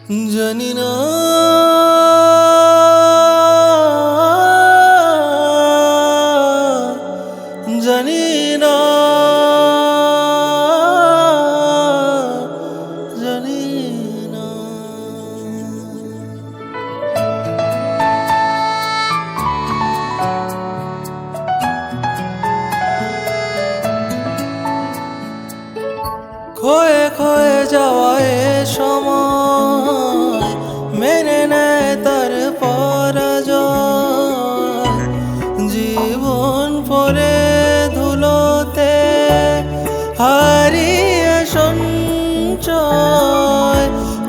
জানি না জানি না জানি না খয়ে খয়ে যাওয়া এ সময় মেনে নেয় তার পরাজয়। জীবন পরে ধুলোতে হারিয়ে সঞ্চয়।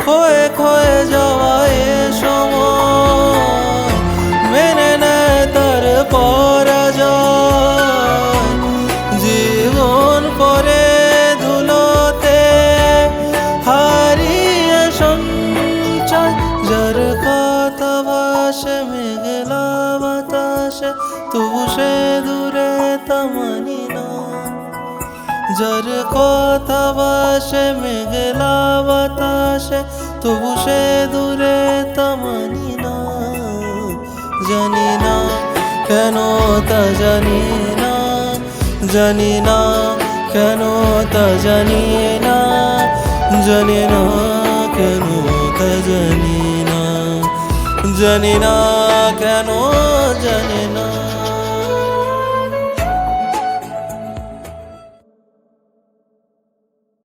খয়ে খয়ে যাওয়া এ সময় মেনে নেয় তার পরাজয়। জীবন পরে যার কথা ভাসে মেঘলা বাতাসে তবু সে দূরে তা মানি না। যার কথা ভাসে মেঘলা বাতাসে তবু সে দূরে তা মানি না। জানি না কেন তা জানি না, জানি না কেন তা জানি না, জানি না কেন তা জানি না, জানি না কেন জানি না।